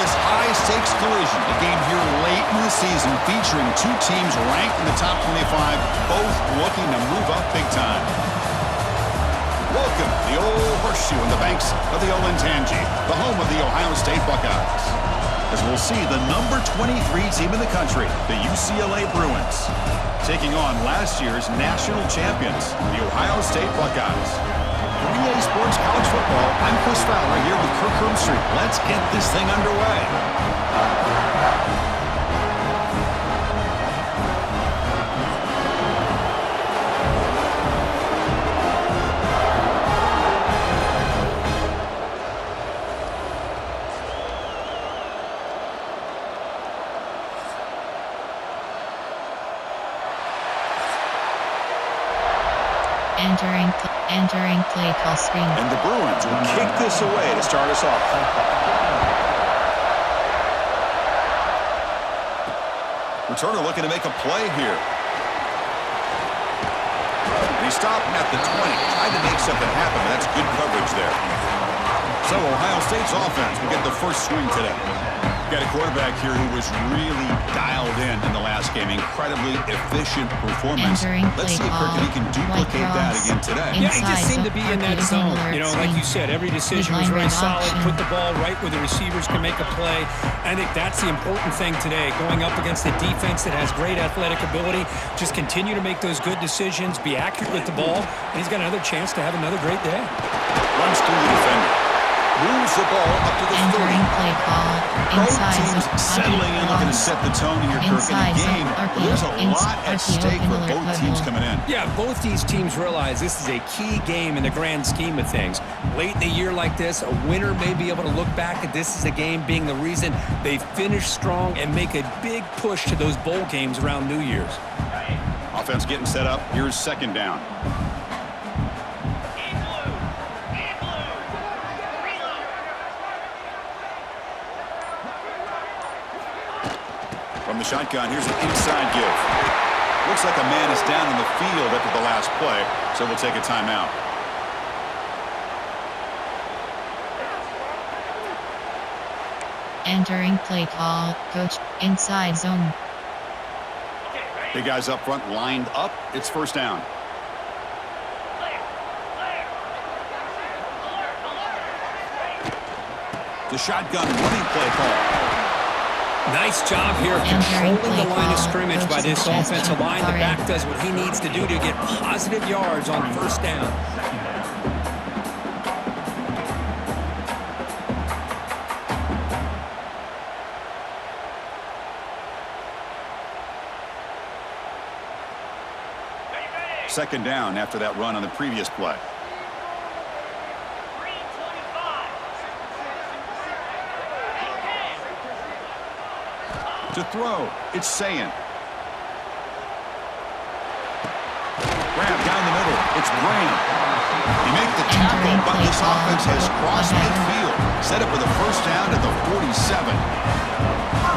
this high-stakes collision, a game here late in the season featuring two teams ranked in the top 25, both looking to move up big time. Welcome to the old horseshoe on the banks of the Olentangy, the home of the Ohio State Buckeyes. As we'll see the number 23 team in the country, the UCLA Bruins, taking on last year's national champions, the Ohio State Buckeyes. For EA Sports College Football, I'm Chris Fowler here with Kirk Hermstreet. Let's get this thing underway. Entering play call screen. And the Bruins will kick this away to start us off. Returner looking to make a play here. And he stopped at the 20. Tried to make something happen, but that's good coverage there. So Ohio State's offense will get the first swing today. Got a quarterback here who was really dialed in the last game. Incredibly efficient performance. Let's see if he can duplicate that again today. Yeah, he just seemed to be in that zone. You know, like you said, every decision was very solid. Put the ball right where the receivers can make a play. I think that's the important thing today. Going up against a defense that has great athletic ability. Just continue to make those good decisions. Be accurate with the ball. And he's got another chance to have another great day. Runs through the defender. Moves the ball up to the 30. Play call. Both teams settling in, looking to set the tone here, Kirk. In the game, there's a lot at stake for both teams coming in. Yeah, both these teams realize this is a key game in the grand scheme of things. Late in the year like this, a winner may be able to look back at this as a game being the reason they finish strong and make a big push to those bowl games around New Year's. Offense getting set up. Here's second down. From the shotgun, here's an inside give. Looks like a man is down in the field after the last play, so we'll take a timeout. Entering play call. Coach, inside zone. Big guys up front lined up. It's first down. The shotgun running play call. Nice job here controlling the line of scrimmage by this offensive line. The back does what he needs to do to get positive yards on first down. Second down after that run on the previous play. To throw, it's Sayin. Grab down the middle, it's Graham. He makes the tackle, but this offense has crossed midfield. Set up with a first down at the 47.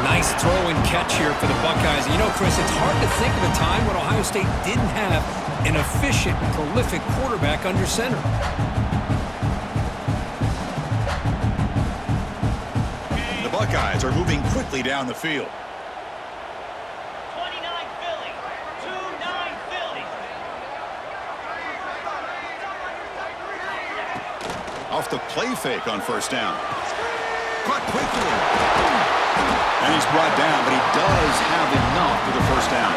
Nice throw and catch here for the Buckeyes. You know, Chris, it's hard to think of a time when Ohio State didn't have an efficient, prolific quarterback under center. The Buckeyes are moving quickly down the field. Off the play fake on first down. Caught quickly. And he's brought down, but he does have enough for the first down.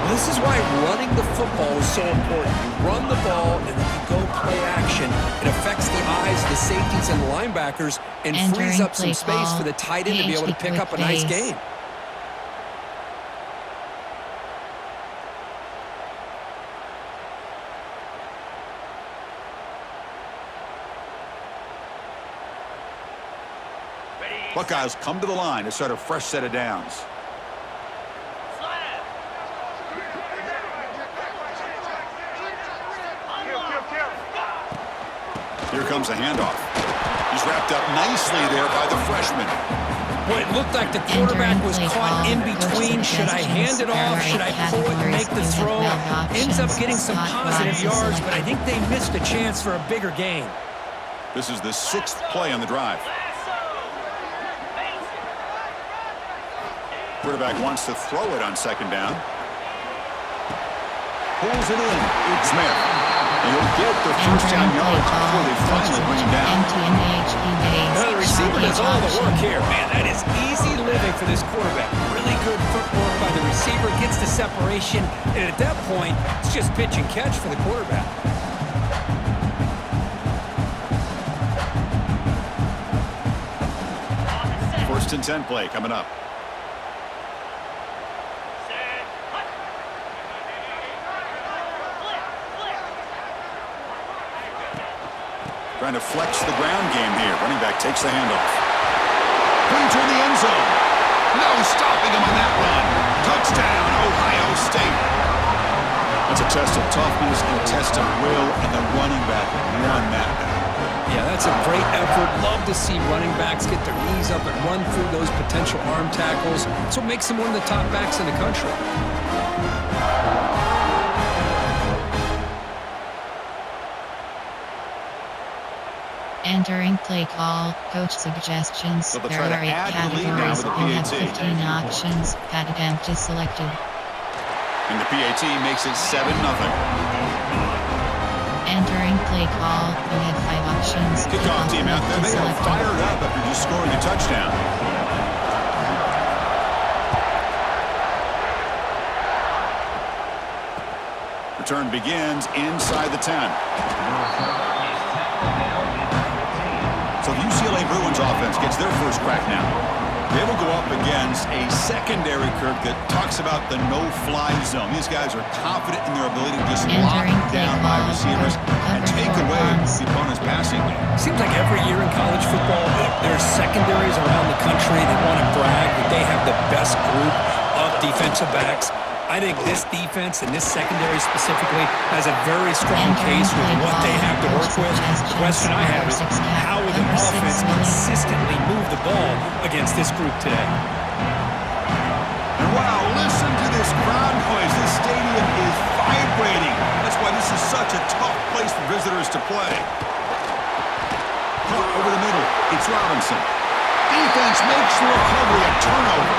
Well, this is why running the football is so important. You run the ball, and then you go play action. It affects the eyes of the safeties and the linebackers and frees up some space for the tight end to be able to pick up a nice gain. Buckeyes come to the line to start a fresh set of downs. Here comes a handoff. He's wrapped up nicely there by the freshman. Well, it looked like the quarterback was caught in between. Should I hand it off? Should I pull it and make the throw? Ends up getting some positive yards, but I think they missed a chance for a bigger gain. This is the 6th play on the drive. Quarterback wants to throw it on second down. Pulls it in. It's Smith. And he'll get the first down yards before they finally bring him down. The receiver does all the work here. Man, that is easy living for this quarterback. Really good footwork by the receiver. Gets the separation. And at that point, it's just pitch and catch for the quarterback. First and 10 play coming up. Trying to flex the ground game here. Running back takes the handoff. Brings her in the end zone. No stopping him on that run. Touchdown, Ohio State. That's a test of toughness and a test of will, and the running back won that battle. Yeah, that's a great effort. Love to see running backs get their knees up and run through those potential arm tackles. That's what makes him one of the top backs in the country. Entering play call, coach suggestions. So There are 8 categories. You have 15 options. Padded empty selected. And the PAT makes it 7-0. Entering play call, you have 5 options. Kickoff team out there. They are fired up after just scoring a touchdown. Return begins inside the 10. So the UCLA Bruins offense gets their first crack now. They will go up against a secondary, Kirk, that talks about the no-fly zone. These guys are confident in their ability to just lock down by receivers and take away the opponent's passing game. Seems like every year in college football, there's secondaries around the country that want to brag that they have the best group of defensive backs. I think this defense and this secondary specifically has a very strong case with what they have to work with. The question I have is how will the offense consistently move the ball against this group today? And wow, listen to this crowd noise. This stadium is vibrating. That's why this is such a tough place for visitors to play. Caught over the middle. It's Robinson. Defense makes the recovery a turnover.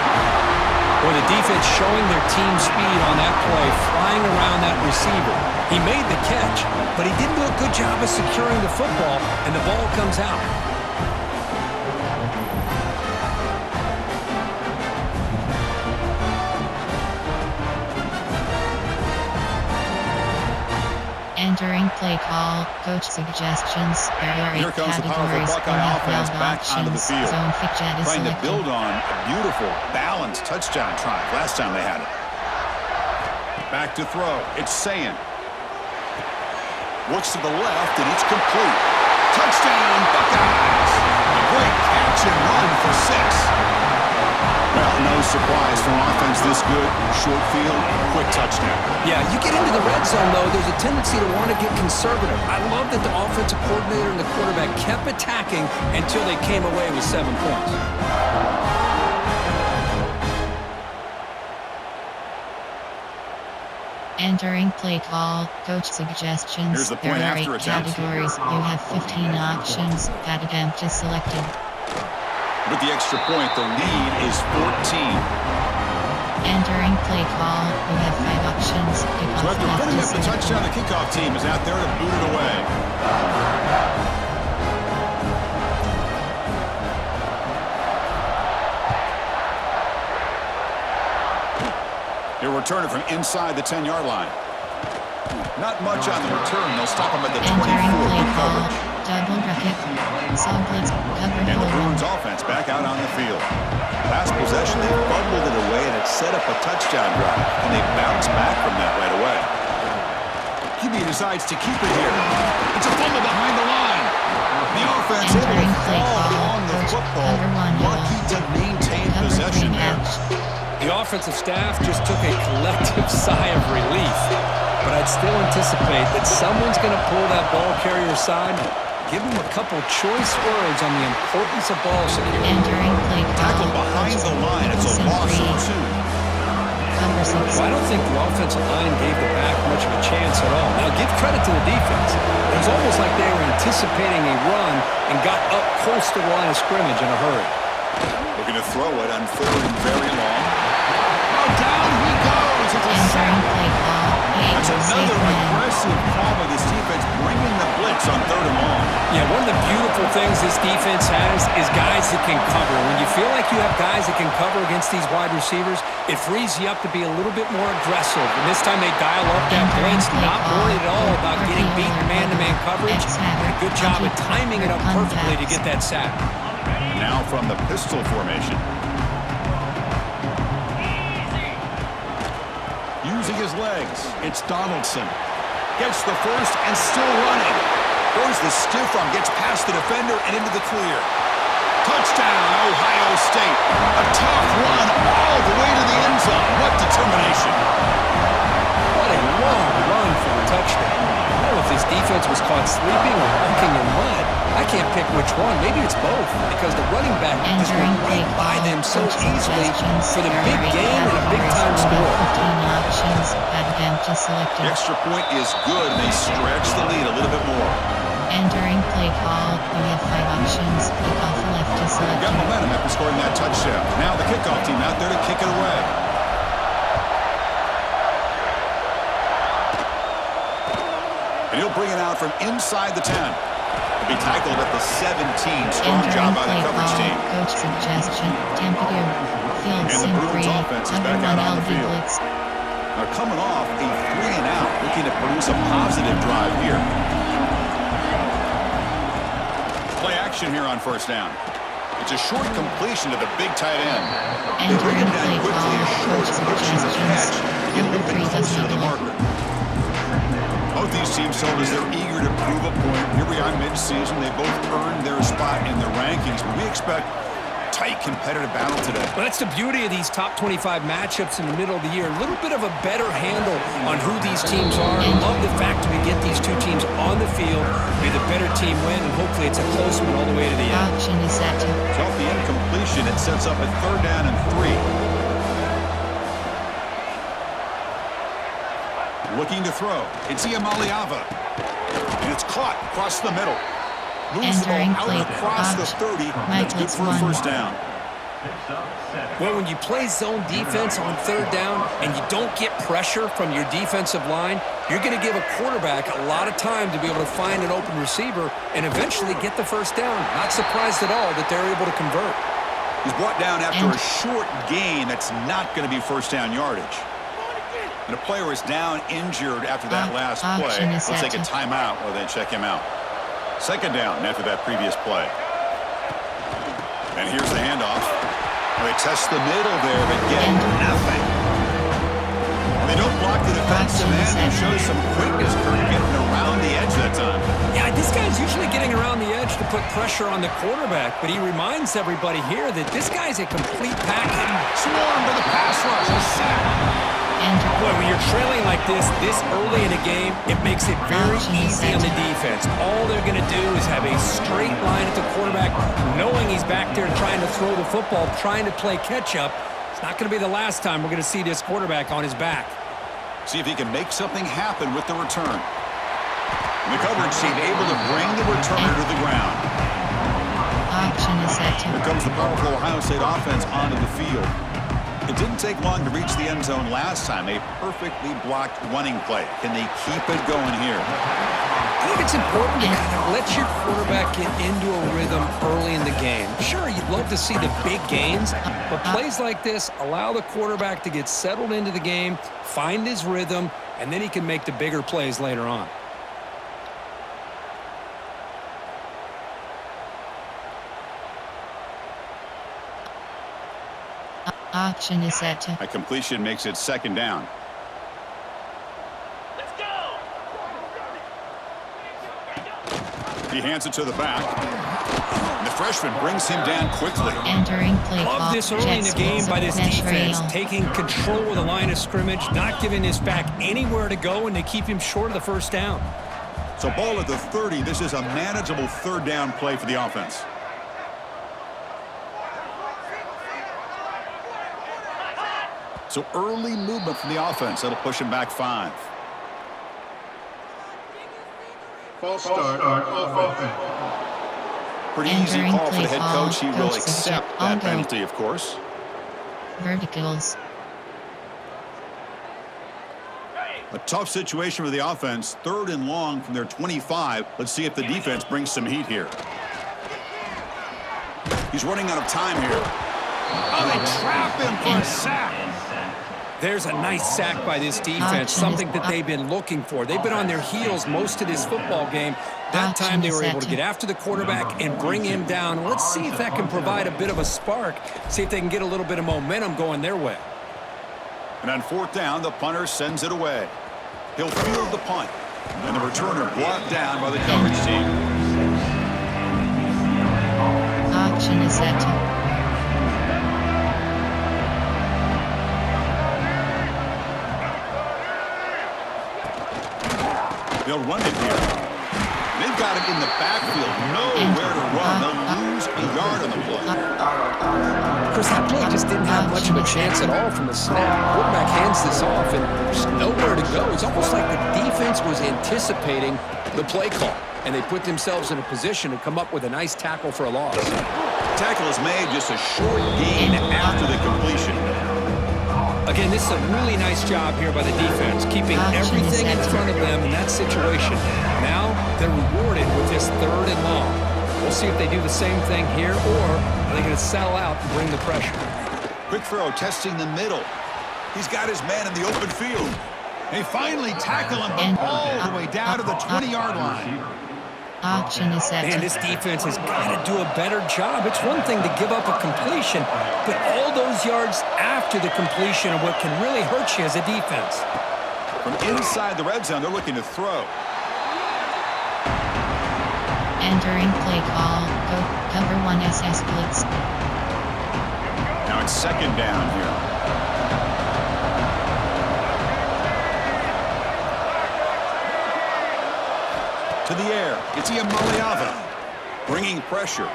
Well, the defense showing their team speed on that play, flying around that receiver. He made the catch, but he didn't do a good job of securing the football, and the ball comes out. Entering play call, coach suggestions. There are 8 Here comes the powerful categories. You Buckeye have offense 12 back onto the options. field. Zone fixture is Trying to selected. build on a beautiful, balanced touchdown drive last time they had it. Back to throw. It's Sayin. Looks to the left, and it's complete. Touchdown, Buckeyes! A great catch and run for 6. Well, no surprise from offense this good. Short field, quick touchdown. Yeah, you get into the red zone, though, there's a tendency to want to get conservative. I love that the offensive coordinator and the quarterback kept attacking until they came away with 7 points. Entering play call, coach suggestions. Here's the There point are after 8 attempt. categories. You have 15 options. Padded empty selected. With the extra point, the lead is 14. Entering play call, you have 5 options. So Kickoff after left putting is up the selected. touchdown, the kickoff team is out there to boot it away. He'll return it from inside the 10-yard line. Not much on the return. They'll stop him at the 24 Entering play with call, coverage. double bracket. Saw blitz, cover And the hold. Bruins offense back out on the field. Last possession, they fumbled it away, and it set up a touchdown drive. And they bounced back from that right away. QB decides to keep it here. It's a fumble behind the line. The offense able to Entering play fall call, on the coach, football. cover 1 Lucky to maintain Cover 3 possession there. edge. The offensive staff just took a collective sigh of relief. But I'd still anticipate that someone's going to pull that ball carrier aside, give him a couple choice words on the importance of ball security. Entering play call, Tackle behind the line. It's a loss of 2. Cover 6. Well, I don't think the offensive line gave the back much of a chance at all. Now, give credit to the defense. It was almost like they were anticipating a run and got up close to the line of scrimmage in a hurry. Looking to throw it on 3rd and very long. down he goes. It's a sack. Entering play call. That's another Safe man. aggressive call by this defense, bringing the blitz on 3rd and long. Yeah, one of the beautiful things this defense has is guys that can cover. When you feel like you have guys that can cover against these wide receivers, it frees you up to be a little bit more aggressive. And this time they dial up that blitz, not worried at all about getting beat in man-to-man coverage. And a good job of timing it up perfectly to get that sack. Now from the pistol formation. Using his legs, it's Donaldson. Gets the first and still running. Goes the stiff arm, gets past the defender and into the clear. Touchdown, Ohio State. A tough run all the way to the end zone. What determination. What a long run for a touchdown. I don't know if this defense was caught sleeping or walking in mud. I can't pick which one. Maybe it's both, because the running back just went right by them so easily for the big gain and a big-time score. 15 options. Advantage selected. The extra point is good. They stretch the lead a little bit more. Entering play call. We have 5 options. Kickoff left to select. Got momentum after scoring that touchdown. Now the kickoff team out there to kick it away. And he'll bring it out from inside the 10. He'll be tackled at the 17. Strong job by the coverage team. Coach suggestion. Temperature. Field And the sim Bruins 3. offense is Under back out 1 on the LB field. blitz. They're coming off a 3 and out, looking to produce a positive drive here. Play action here on 1st down. It's a short completion to the big tight end. They bring him down quickly, a short push and catch to get a little bit closer to the marker. Both these teams told us they're eager to prove a point. Here we are mid-season. They both earned their spot in the rankings, but we expect tight competitive battle today. Well, that's the beauty of these top 25 matchups in the middle of the year. A little bit of a better handle on who these teams are. I love the fact that we get these two teams on the field, may the better team win, and hopefully it's a close one all the way to the end. Option is set to. So off the incompletion, it sets up a 3rd down and 3. Looking to throw. It's Iamaliava. And it's caught across the middle. Moves the ball Entering out play across the 30. That's good for a 1st down. Well, when you play zone defense on 3rd down and you don't get pressure from your defensive line, you're going to give a quarterback a lot of time to be able to find an open receiver and eventually get the 1st down. Not surprised at all that they're able to convert. He's brought down after a short gain that's not going to be 1st down yardage. And a player is down injured after that last play. We'll take a timeout while they check him out. 2nd down after that previous play. And here's the handoff. They test the middle there, but get nothing. They don't block the defensive end and show some quickness for getting around the edge that time. Yeah, this guy's usually getting around the edge to put pressure on the quarterback, but he reminds everybody here that this guy's a complete package. Swarm to the pass rush, a sack. Boy, when you're trailing like this early in a game, it makes it very easy on the defense. All they're going to do is have a straight line at the quarterback, knowing he's back there trying to throw the football, trying to play catch-up. It's not going to be the last time we're going to see this quarterback on his back. See if he can make something happen with the return. And the coverage team able to bring the returner to the ground. Option is set to. Here comes the powerful Ohio State offense onto the field. It didn't take long to reach the end zone last time. A perfectly blocked running play. Can they keep it going here? I think it's important to kind of let your quarterback get into a rhythm early in the game. Sure, you'd love to see the big gains, but plays like this allow the quarterback to get settled into the game, find his rhythm, and then he can make the bigger plays later on. Option is set to. A completion makes it 2nd down. Let's go! He hands it to the back. And the freshman brings him down quickly. Entering play call. Love this early in the game by this defense, taking control of the line of scrimmage, not giving his back anywhere to go, and they keep him short of the 1st down. So ball at the 30. This is a manageable 3rd down play for the offense. So early movement from the offense. That'll push him back 5. False start on offense. Pretty easy call for the head coach. He will accept that penalty, of course. Verticals. A tough situation for the offense. 3rd and long from their 25. Let's see if the defense brings some heat here. He's running out of time here. Oh, they trap him for a sack. There's a nice sack by this defense, something that they've been looking for. They've been on their heels most of this football game. That time they were able to get after the quarterback and bring him down. Let's see if that can provide a bit of a spark, see if they can get a little bit of momentum going their way. And on 4th down, the punter sends it away. He'll field the punt. And the returner brought down by the coverage team. Action is set. They'll run it here. They've got it in the backfield. Nowhere to run. They'll lose a yard on the play. Chris, that play just didn't have much of a chance at all from the snap. Quarterback hands this off, and there's nowhere to go. It's almost like the defense was anticipating the play call, and they put themselves in a position to come up with a nice tackle for a loss. Tackle is made, just a short gain after the completion. Again, this is a really nice job here by the defense, keeping everything in front of them in that situation. Now they're rewarded with this 3rd and long. We'll see if they do the same thing here, or are they going to settle out and bring the pressure. Quick throw, testing the middle. He's got his man in the open field. They finally tackle him, but all the way down to the 20-yard line. Action is set. Man, this defense has got to do a better job. It's one thing to give up a completion, but all those yards after the completion are what can really hurt you as a defense. From inside the red zone, they're looking to throw. Entering play call. Go cover 1 SS blitz. Now it's 2nd down here. To the air, it's Iamaleava. Bringing pressure.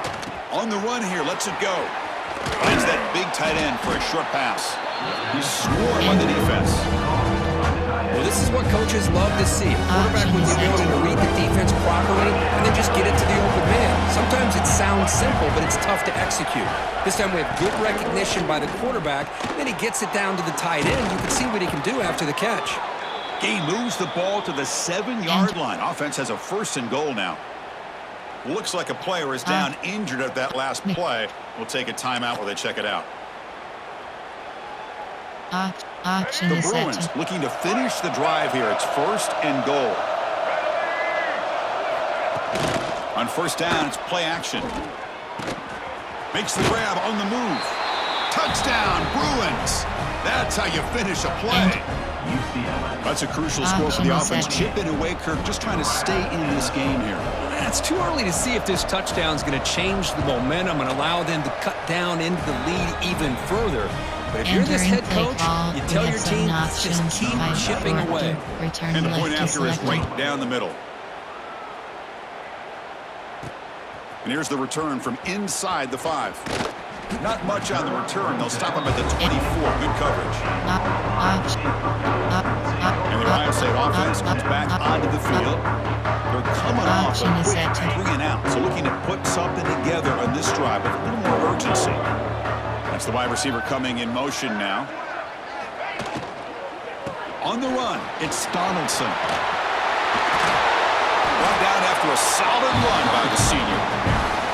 On the run here, lets it go. Finds that big tight end for a short pass. He's swarmed by the defense. Well, this is what coaches love to see. A quarterback with the ability to read the defense properly and then just get it to the open man. Sometimes it sounds simple, but it's tough to execute. This time we have good recognition by the quarterback. Then he gets it down to the tight end. You can see what he can do after the catch. He moves the ball to the 7-yard line. Offense has a 1st and goal now. Looks like a player is down injured at that last play. We'll take a timeout while they check it out. Action The is set. Bruins looking to finish the drive here. It's 1st and goal. On 1st down, it's play action. Makes the grab on the move. Touchdown, Bruins. That's how you finish a play. That's a crucial score for the offense. Chip in away, Kirk, just trying to stay in this game here. It's too early to see if this touchdown is going to change the momentum and allow them to cut down into the lead even further. But if you're this head coach, you tell your team, just keep chipping away. And the point after is right down the middle. And here's the return from inside the 5. Not much on the return. They'll stop him at the 24. Good coverage. And the Ohio State offense comes back onto the field. They're coming off a quick 3 and out. So looking to put something together on this drive with a little more urgency. That's the wide receiver coming in motion now. On the run, it's Donaldson. Brought down after a solid run by the senior.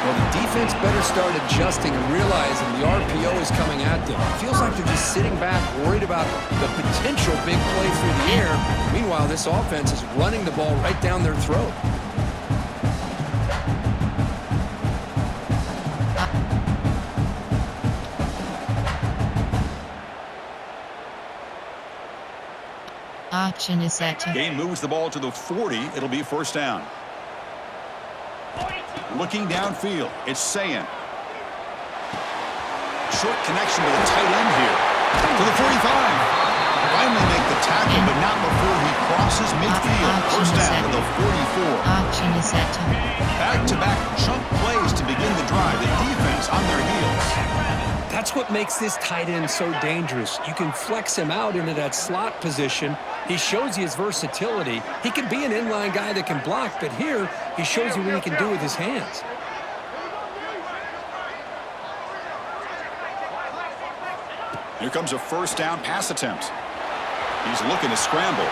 Well, the defense better start adjusting and realizing the RPO is coming at them. It feels like they're just sitting back, worried about the potential big play through the air. Meanwhile, this offense is running the ball right down their throat. Action is set. Game moves the ball to the 40. It'll be 1st down. Looking downfield, it's Sayan. Short connection to the tight end here. To the 45. Finally make the tackle, but not before he crosses midfield. 1st down to the 44. Action is set. Back-to-back chunk plays to begin the drive. The defense on their heels. That's what makes this tight end so dangerous. You can flex him out into that slot position. He shows you his versatility. He can be an inline guy that can block, but here he shows you what he can do with his hands. Here comes a 1st down pass attempt. He's looking to scramble.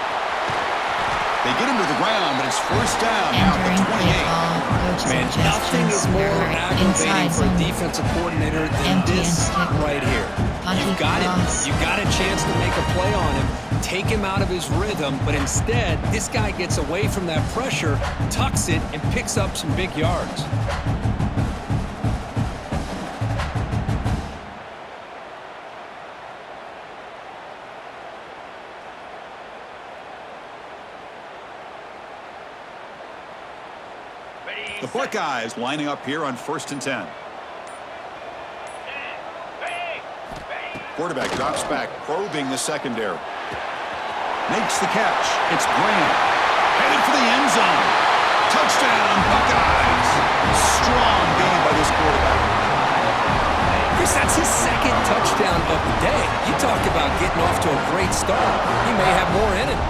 They get him to the ground, but it's first down now at Entering the play 28. call. Go to Man, nothing is suggestions. more Inside aggravating for a zone. defensive coordinator than Empty and this stick. right here. Hockey You've got cross. it. You got a chance to make a play on him, take him out of his rhythm, but instead, this guy gets away from that pressure, tucks it, and picks up some big yards. The Buckeyes lining up here on 1st and 10. Quarterback drops back, probing the secondary. Makes the catch. It's Graham. Headed for the end zone. Touchdown, Buckeyes. Strong game by this quarterback. Chris, that's his second touchdown of the day. You talk about getting off to a great start. He may have more in it.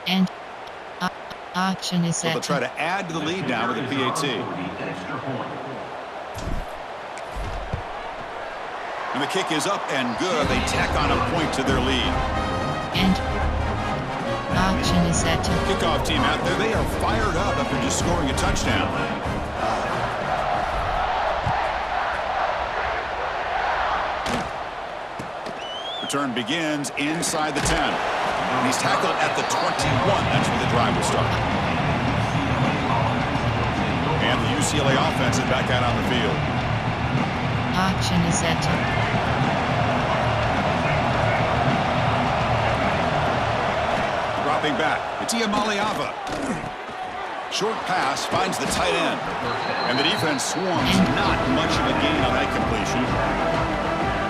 And action is So set. they'll try to add to the lead now with a PAT. And the kick is up and good. They tack on a point to their lead. And action is set. Kickoff team out there. They are fired up after just scoring a touchdown. Return begins inside the 10. And he's tackled at the 21. That's where the drive will start. And the UCLA offense is back out on the field. Action is set. Dropping back, it's Iamaleava. Short pass finds the tight end. And the defense swarms. Not much of a gain on that completion.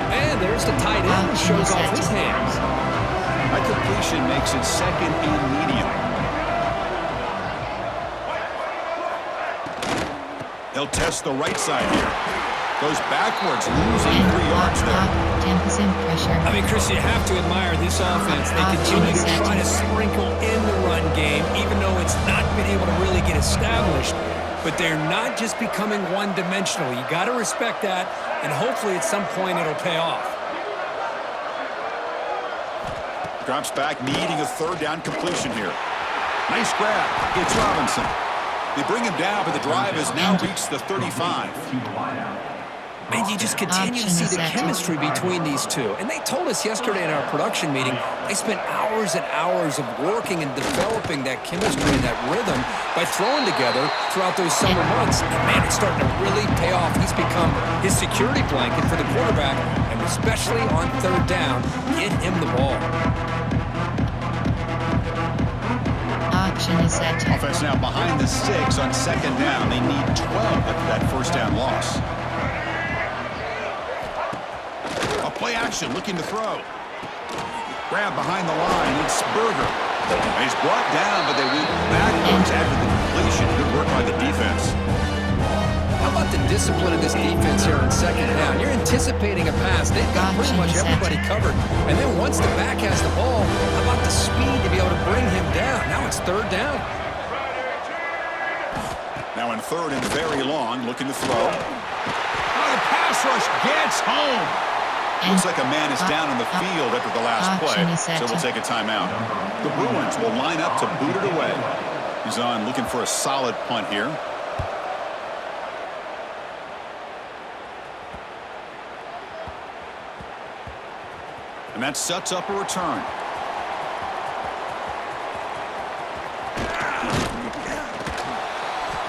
And there's the tight end who shows off his hands. That completion makes it second and medium. They'll test the right side here. Goes backwards, losing 3 yards there. Tempest in pressure. I mean, Chris, you have to admire this offense. They continue to try to sprinkle in the run game, even though it's not been able to really get established. But they're not just becoming one-dimensional. You got to respect that, and hopefully at some point it'll pay off. Drops back, needing a third down completion here. Nice grab. It's Robinson. They bring him down, but the drive has now reached the 35. Man, you just continue to see the chemistry between these two. And they told us yesterday in our production meeting, they spent hours and hours of working and developing that chemistry and that rhythm by throwing together throughout those summer months. And man, it's starting to really pay off. He's become his security blanket for the quarterback, and especially on third down, get him the ball. Action is set. Offense now behind the 6 on second down. They need 12 after that first down loss. A play action, looking to throw. Grab behind the line. It's Berger. He's brought down, but they went backwards after the completion. Good work by the defense. How about the discipline of this defense here on second down? You're anticipating a pass. They've got pretty much everybody covered. And then once the back has the ball, how about the speed to be able to bring him down? Now it's third down. Now in third and very long, looking to throw. Oh, the pass rush gets home. Looks like a man is down in the field after the last play, so we'll take a timeout. The Bruins will line up to boot it away. He's on looking for a solid punt here. And that sets up a return.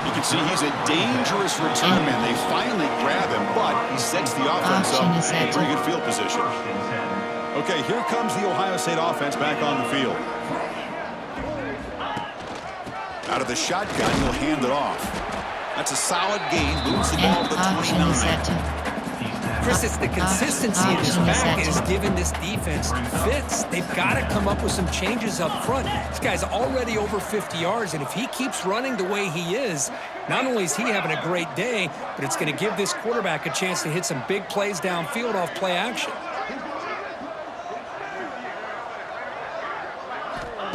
You can see he's a dangerous return man. They finally grab him, but he sets the offense up in a pretty good field position. Okay, here comes the Ohio State offense back on the field. Out of the shotgun, he'll hand it off. That's a solid gain. Moves the ball to the 29. Chris, it's the consistency in his back that has given this defense fits. They've got to come up with some changes up front. This guy's already over 50 yards, and if he keeps running the way he is, not only is he having a great day, but it's going to give this quarterback a chance to hit some big plays downfield off play action.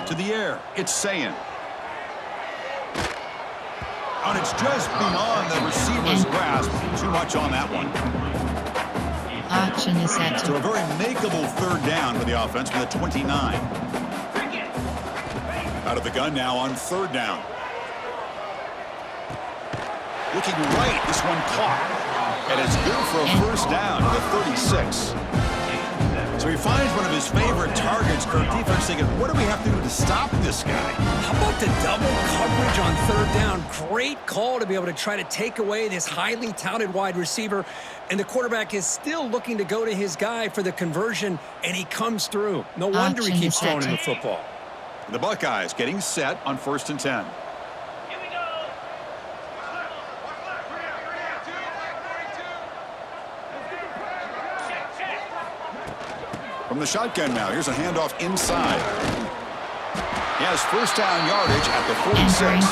To the air, it's Sayin. And it's just beyond the receiver's grasp. Too much on that one. Auction is set So a to very makeable third down for the offense with a 29. Out of the gun now on third down. Looking right, this one caught. And it's good for a first down to the 36. So he finds one of his favorite targets. Kirk defense thinking, what do we have to do to stop this guy? How about the double coverage on third down? Great call to be able to try to take away this highly touted wide receiver. And the quarterback is still looking to go to his guy for the conversion, and he comes through. No wonder he keeps throwing him the football. The Buckeyes getting set on 1st and 10. From the shotgun now, here's a handoff inside. He has first down yardage at the 46.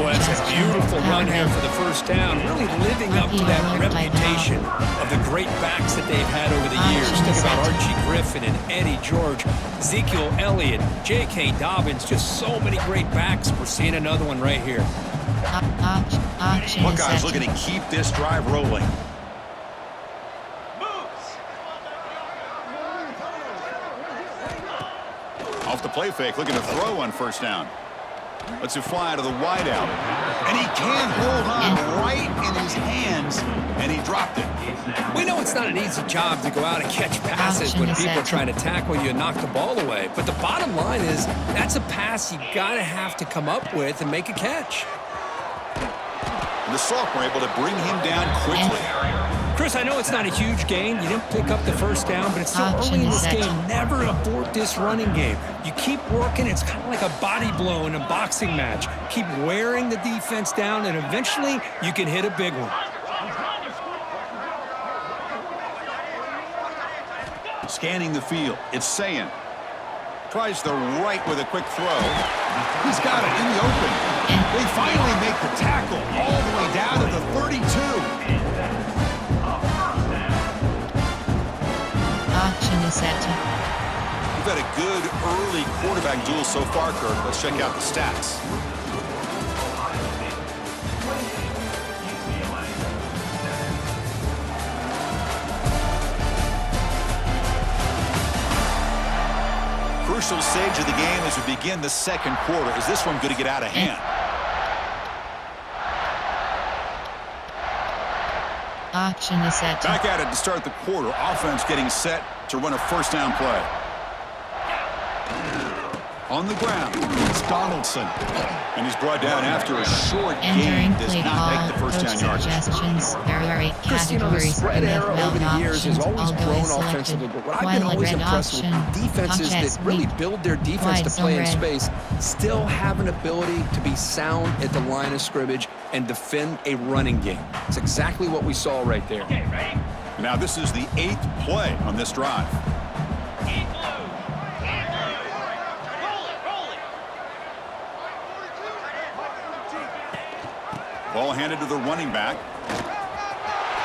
Well, that's a beautiful run here for the first down. Really living up to that reputation of the great backs that they've had over the years. Think about Archie Griffin and Eddie George, Ezekiel Elliott, J.K. Dobbins, just so many great backs. We're seeing another one right here. Buckeyes looking to keep this drive rolling. Off the play fake, looking to throw on first down. Lets it fly to the wideout. And he can't hold on right in his hands, and he dropped it. We know it's not an easy job to go out and catch passes when people are trying to tackle you and knock the ball away. But the bottom line is that's a pass you got to have to come up with and make a catch. And the sophomore able to bring him down quickly. Chris, I know it's not a huge gain. You didn't pick up the first down, but it's still early in this game. Never abort this running game. You keep working. It's kind of like a body blow in a boxing match. Keep wearing the defense down, and eventually you can hit a big one. Scanning the field, it's Sayin. Tries the right with a quick throw. He's got it in the open. They finally make the tackle all the way down to the 32. We've had a good early quarterback duel so far, Kirk. Let's check out the stats. Crucial stage of the game as we begin the second quarter. Is this one going to get out of hand? Auction is set. Back at it to start the quarter. Offense getting set to run a first down play. On the ground, it's Donaldson. And he's brought down after a short gain. Does not make the first down yardage. There are 8 The spread error over the years has always grown offensively, but what I've been always impressed with defenses that really build their defense to play in space still have an ability to be sound at the line of scrimmage and defend a running game. It's exactly what we saw right there. Now this is the 8th play on this drive. Ball handed to the running back.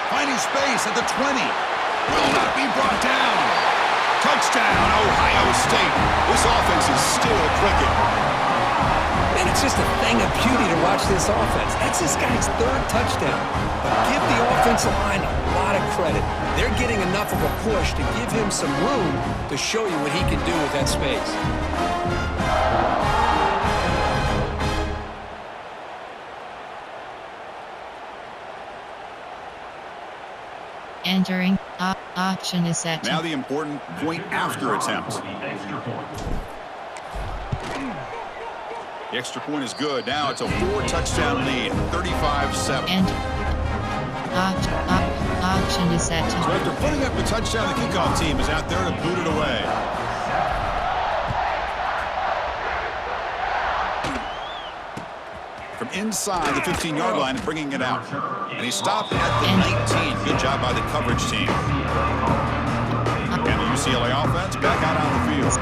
Finding space at the 20. Will not be brought down. Touchdown, Ohio State. This offense is still clicking. Man, it's just a thing of beauty to watch this offense. That's this guy's 3rd touchdown. But give the offensive line a lot of credit. They're getting enough of a push to give him some room to show you what he can do with that space. Entering. Auction is set. Now the important point after attempt. The extra point is good. Now it's a 4-touchdown lead, 35-7. And auction is set. So after putting up the touchdown, the kickoff team is out there to boot it away. From inside the 15-yard line and bringing it out. And he stopped at the 19. Good job by the coverage team. And the UCLA offense back out on the field.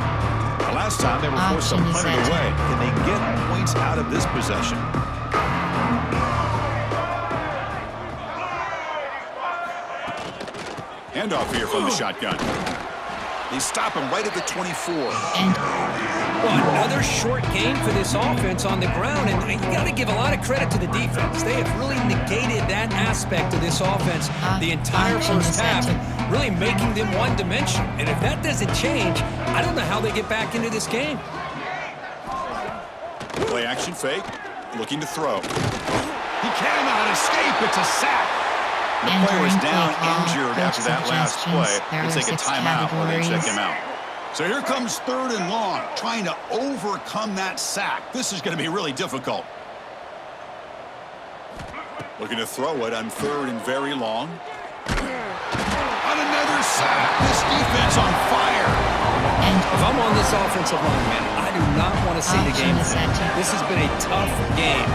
The last time they were forced to punt it away. Can they get points out of this possession? Handoff here from the shotgun. They stop him right at the 24. Well, another short game for this offense on the ground, and you got to give a lot of credit to the defense. They have really negated that aspect of this offense the entire first half, really making them one-dimensional. And if that doesn't change, I don't know how they get back into this game. Play action fake, looking to throw. He cannot escape. It's a sack. The player is down injured after that last play. We'll take a timeout while they check him out. So here comes 3rd and long, trying to overcome that sack. This is going to be really difficult. Looking to throw it on 3rd and very long. On another sack. This defense on fire. If I'm on this offensive line, man, I do not want to see the game. This has been a tough game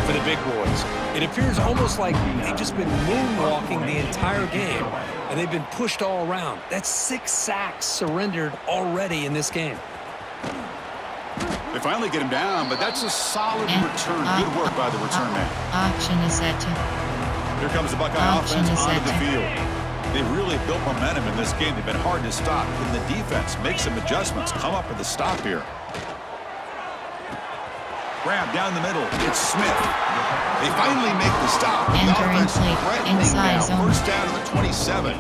for the big boys. It appears almost like they've just been moonwalking the entire game, and they've been pushed all around. That's 6 sacks surrendered already in this game. They finally get him down, but that's a solid return. Good work by the return man. Action is set. Here comes the Buckeye offense onto the field. They've really built momentum in this game. They've been hard to stop. Can the defense make some adjustments? Come up with a stop here. Grab down the middle. It's Smith. They finally make the stop. The offense threatening now. First down to the 27.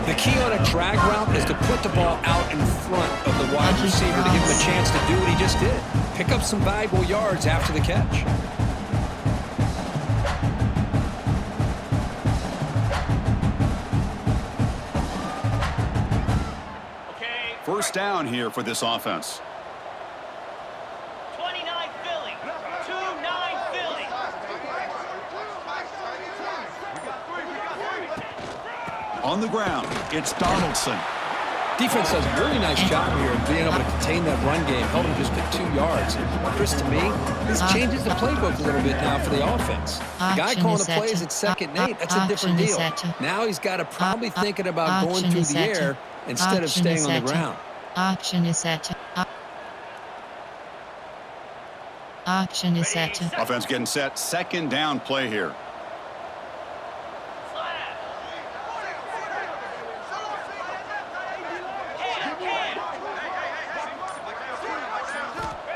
The key on a drag route is to put the ball out in front of the wide receiver to give him a chance to do what he just did. Pick up some valuable yards after the catch. First down here for this offense. 29 Philly. 2-9 Philly. On the ground, it's Donaldson. Defense does a really nice job here of being able to contain that run game, held him just at 2 yards. Chris, to me, this changes the playbook a little bit now for the offense. The guy calling the plays at 2nd and 8, that's a different deal. Now he's got to probably thinking about going through the air instead of staying on the ground. Action is set. Action is set. Offense getting set. 2nd down play here.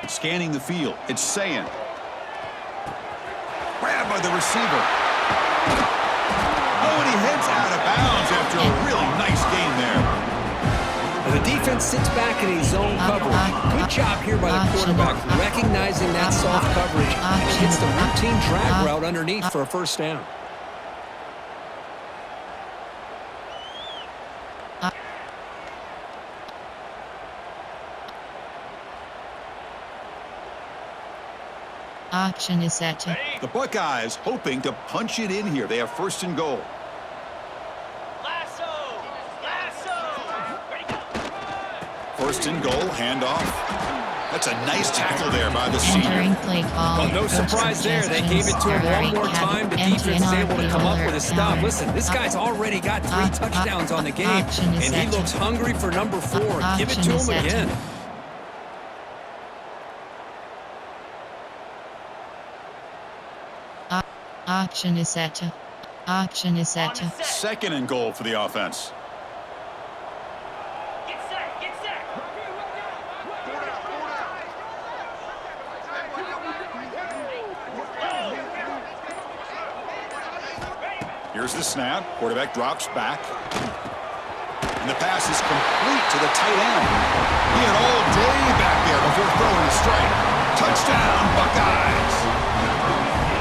Scanning the field. It's Sayin. Grabbed by the receiver. Oh, and he heads out of bounds after a really nice game there. The defense sits back in a zone coverage. Good job here by the quarterback, recognizing that soft coverage and hits the routine drag route underneath for a first down. Action is set. The Buckeyes hoping to punch it in here. They have 1st and goal. First and goal, handoff. That's a nice tackle there by the senior. Play call. Well, no surprise there. They gave it to him one more time. The defense is able to come up with a stop. Listen, this guy's already got 3 touchdowns on the game, and he looks hungry for number 4. Give it to him again. Action is set. Action is set. 2nd and goal for the offense. Here's the snap. Quarterback drops back. And the pass is complete to the tight end. He had all day back there before throwing a strike. Touchdown, Buckeyes.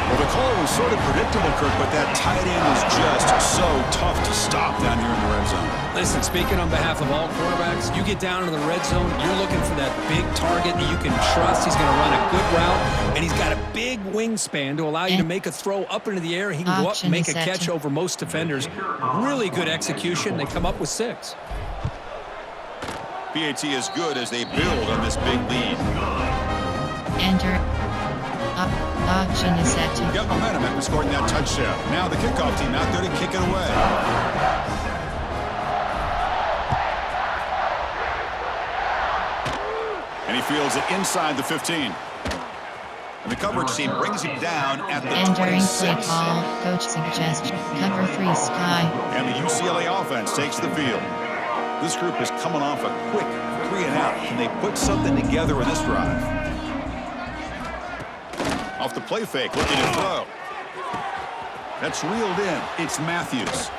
Well, the call was sort of predictable, Kirk, but that tight end is just so tough to stop down here in the red zone. Listen, speaking on behalf of all quarterbacks, you get down into the red zone, you're looking for that big target that you can trust. He's going to run a good route, and he's got a big wingspan to allow you to make a throw up into the air. He can go up and make a catch over most defenders. Really good execution. They come up with 6. PAT is good as they build on this big lead. Enter. Action is set. Got momentum after scoring that touchdown. Now the kickoff team out there to kick it away. And he fields it inside the 15. And the coverage team brings him down at the 26. Play call. Coach suggestion. Cover 3 Sky. And the UCLA offense takes the field. This group is coming off a quick 3-and-out. Can they put something together in this drive? Off the play fake, looking to throw. That's reeled in. It's Matthews.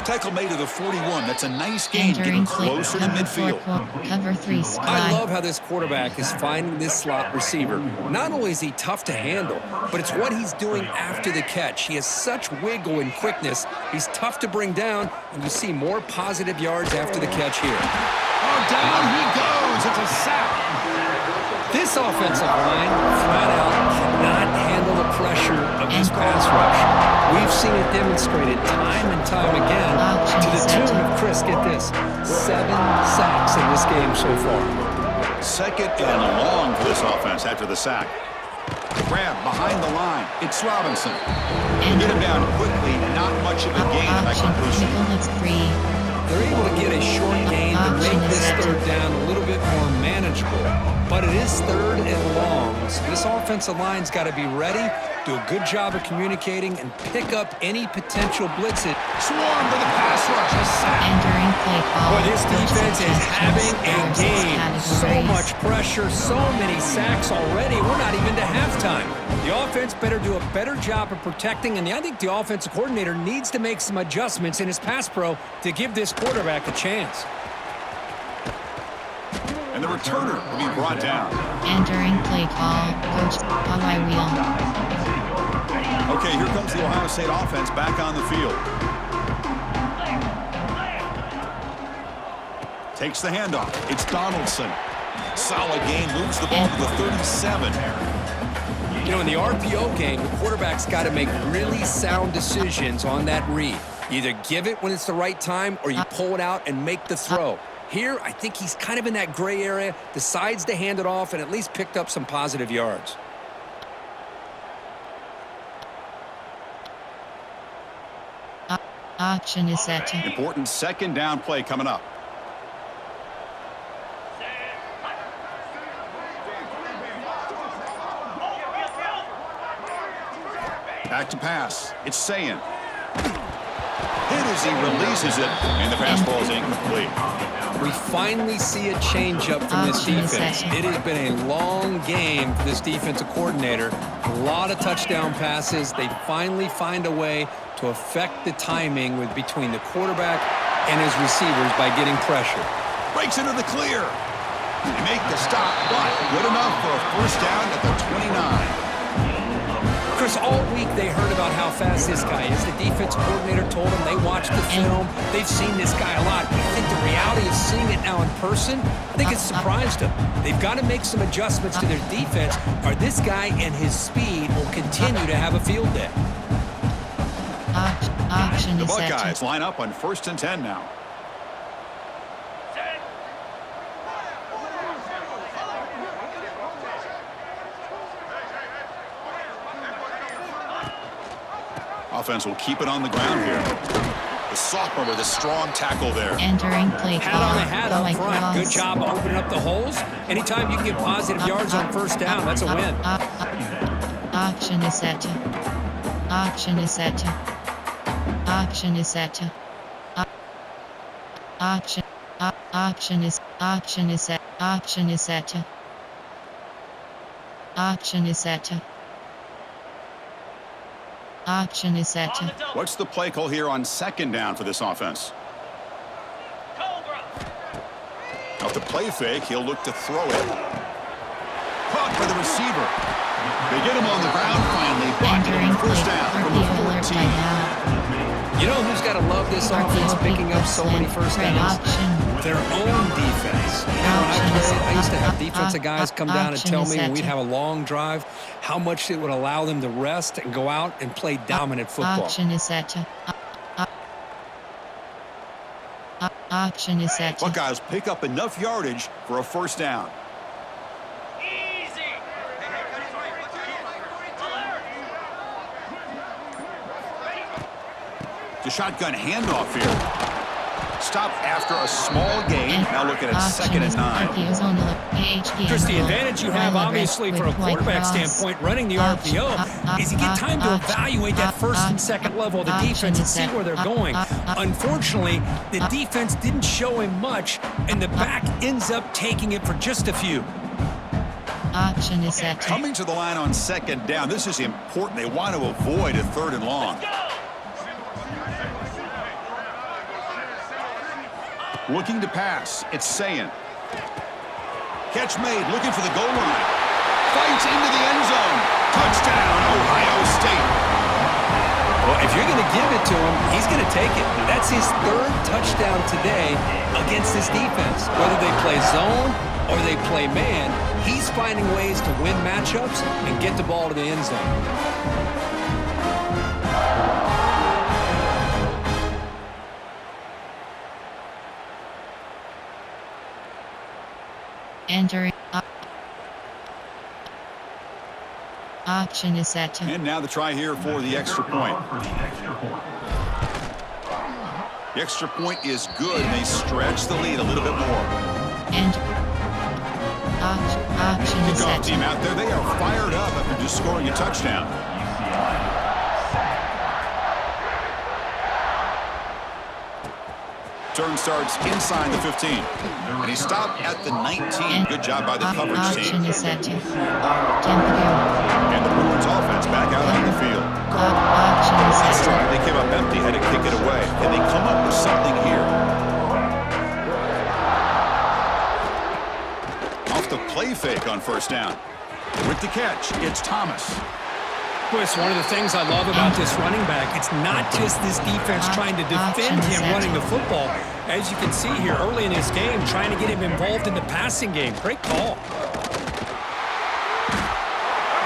Tackle made to the 41. That's a nice gain, getting closer to midfield. Cover 3 sky. I love how this quarterback is finding this slot receiver. Not only is he tough to handle, but it's what he's doing after the catch. He has such wiggle and quickness. He's tough to bring down, and you see more positive yards after the catch here. Oh, down he goes. It's a sack. This offensive line, flat out, cannot handle the pressure of this pass rush. We've seen it demonstrated time and time again to the tune of, Chris, get this, 7 sacks in this game so far. Second and long for this offense after the sack. Grab behind the line. It's Robinson. They get him down quickly. Not much of a gain in that completion. They're able to get a short gain to make this third down a little bit more manageable. But it is third and long, so this offensive line's got to be ready, do a good job of communicating, and pick up any potential blitzes. Swarm for the pass rush. A sack. Entering play call. Boy, this defense is having a game. So categories. much pressure, so many sacks already. We're not even to halftime. The offense better do a better job of protecting, and I think the offensive coordinator needs to make some adjustments in his pass pro to give this quarterback a chance. And the returner will be brought down. Entering play call. Coach on my wheel. Okay, here comes the Ohio State offense back on the field. Takes the handoff. It's Donaldson. Solid gain, moves the ball to the 37. You know, in the RPO game, the quarterback's got to make really sound decisions on that read. You either give it when it's the right time or you pull it out and make the throw. Here, I think he's kind of in that gray area, decides to hand it off, and at least picked up some positive yards. Action is set. Important second down play coming up. Back to pass. It's Sayin. Hit as he releases it, and the pass ball is incomplete. We finally see a changeup from this defense. It has been a long game for this defensive coordinator. A lot of touchdown passes. They finally find a way to affect the timing between the quarterback and his receivers by getting pressure. Breaks into the clear. They make the stop, but good enough for a first down at the 29. Chris, all week they heard about how fast this guy is. The defense coordinator told them they watched the film. They've seen this guy a lot. But I think the reality of seeing it now in person, I think it's surprised them. They've got to make some adjustments to their defense, or this guy and his speed will continue to have a field day. The Buckeyes line up on 1st and 10 now. Offense will keep it on the ground here. The sophomore with a strong tackle there. Entering play Hat on call. the hat up front. Good job of opening up the holes. Anytime you can get positive yards on first down, that's a win. Action is set. Action is set. Action is set. Action is set. Action is set. Action is set. Action is set. What's the play call here on second down for this offense? Off the play fake, he'll look to throw it. Caught by the receiver. They get him on the ground finally, but first down from the 14. You know who's got to love this offense picking up so many first downs? Their own defense. You know, when I played, I used to have defensive guys come down and tell me when we'd have a long drive how much it would allow them to rest and go out and play dominant football. Action is set. Action is set. Buckeyes pick up enough yardage for a first down. The shotgun handoff here. Stopped after a small gain. Now looking at 2nd and 9. Just the advantage you have, obviously, from a quarterback standpoint, running the RPO, is you get time to evaluate that first and second level of the defense and see where they're going. Unfortunately, the defense didn't show him much, and the back ends up taking it for just a few. Action is set. Coming to the line on second down. This is important. They want to avoid a 3rd and long. Looking to pass. It's Sayin. Catch made. Looking for the goal line. Fights into the end zone. Touchdown, Ohio State. Well, if you're going to give it to him, he's going to take it. That's his 3rd touchdown today against this defense. Whether they play zone or they play man, he's finding ways to win matchups and get the ball to the end zone. Entering. Action is set. And now the try here for the extra point. The extra point is good. They stretch the lead a little bit more. And action is Kickoff set. team out there. They are fired up after just scoring a touchdown. Turn starts inside the 15. And he stopped at the 19. Good job by the coverage Action team. is set. Tempo. And the Bruins offense back out on the field. Action is Last set. drive, they came up empty, had to kick it away. Can they come up with something here? Off the play fake on 1st down. With the catch, it's Thomas. Boy, it's one of the things I love about this running back. It's not just this defense trying to defend him running the football. As you can see here early in his game, trying to get him involved in the passing game. Great call.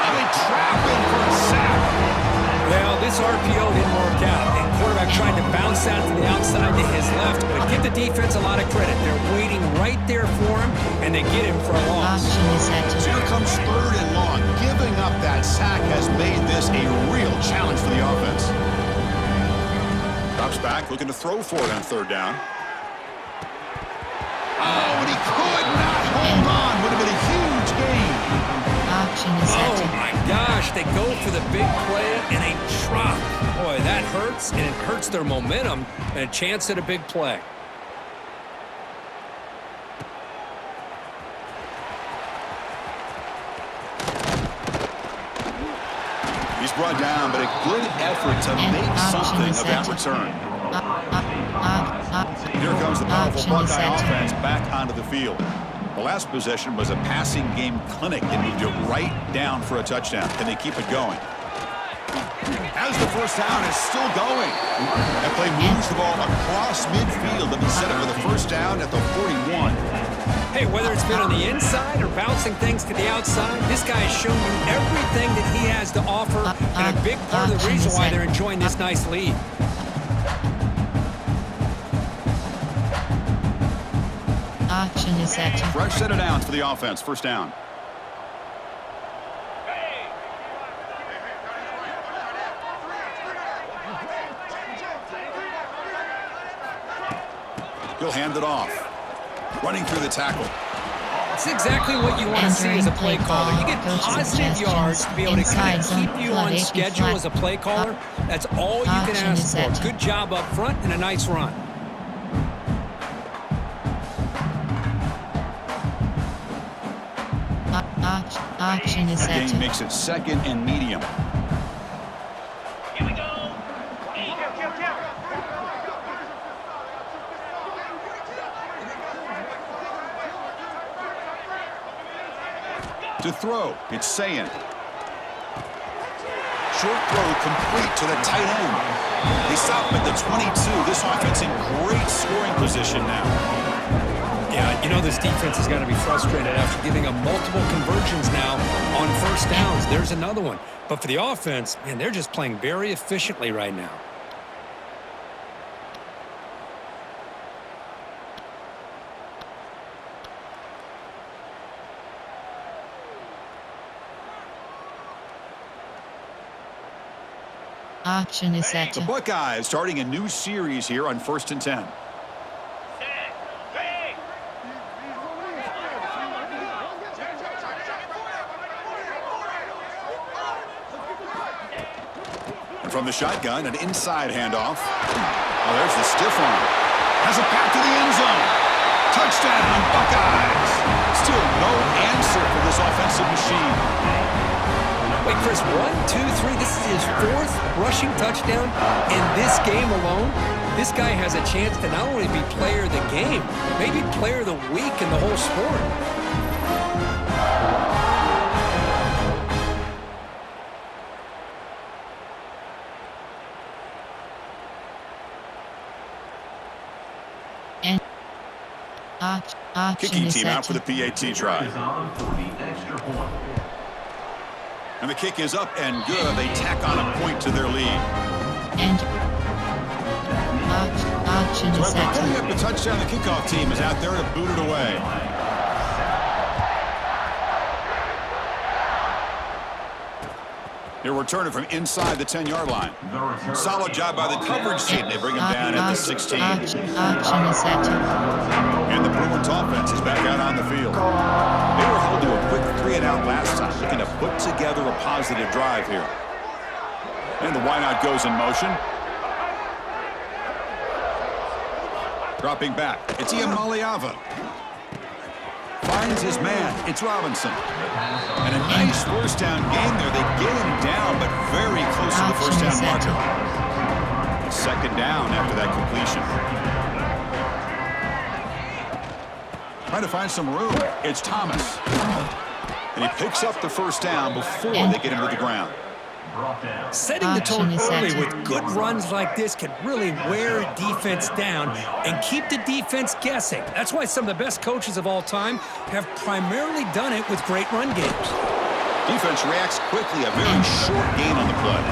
And they trap him for a sack. Well, this RPO didn't work out. And quarterback tried to bounce out to the outside to his left, but give the defense a lot of credit. They're waiting right there for him, and they get him for a loss. Action is set. So here comes 3rd and long. Giving up that sack has made this a real challenge for the offense. Drops back, looking to throw for it on 3rd down. Oh, and he could not hold on. Would have been a huge gain. Action is set. Oh, my gosh. They go for the big play, and they drop. Boy, that hurts, and it hurts their momentum and a chance at a big play. He's brought down, but a good effort to And make action something is of that set. return. Here comes the powerful Action is Buckeye set. offense back onto the field. The last possession was a passing game clinic. They moved it right down for a touchdown. Can they keep it going? As the 1st down is still going. That play moves the ball across midfield and set up with a 1st down at the 41. Hey, whether it's been on the inside or bouncing things to the outside, this guy has shown you everything that he has to offer, and a big part of the reason why they're enjoying this nice lead. Action is set. Fresh set of downs for the offense. 1st down. He'll hand it off. Running through the tackle. It's exactly what you want to see as a play caller. You get positive yards to be able to kind of keep you on schedule as a play caller. That's all you can ask for. Good job up front and a nice run. Action is set. Game makes it 2nd and medium. Here we go. To throw, it's Sayin. Short throw complete to the tight end. They stop him at the 22. This offense in great scoring position now. Yeah, you know this defense has got to be frustrated after giving up multiple conversions now on 1st downs. There's another one. But for the offense, man, they're just playing very efficiently right now. Action is set. The Buckeyes starting a new series here on 1st and 10. And from the shotgun, an inside handoff. Oh, there's the stiff arm. Has it back to the end zone. Touchdown, Buckeyes. Still no answer for this offensive machine. Wait, Chris, 1, 2, 3. This is his 4th rushing touchdown in this game alone. This guy has a chance to not only be player of the game, maybe player of the week in the whole sport. And Kicking is team set out for the PAT try. And the kick is up and good. They tack on a point to their lead. And option So is set after putting up a touchdown, the kickoff team is out there to boot it away. They're returning from inside the 10-yard line. Solid job by the coverage team. They bring him down at the 16. option is set And the Bruins offense is back out on the field. They were held to a quick 3-and-out last time, looking to put together a positive drive here. And the wideout goes in motion. Dropping back, it's Iamaleava. Finds his man, it's Robinson. And a nice first down game there. They get him down, but very close to the first down marker. A second down after that completion. Trying to find some room. It's Thomas. And he picks up the first down before they get him to the ground. Setting the tone early with good runs like this can really wear a defense down and keep the defense guessing. That's why some of the best coaches of all time have primarily done it with great run games. Defense reacts quickly, a very short gain on the play.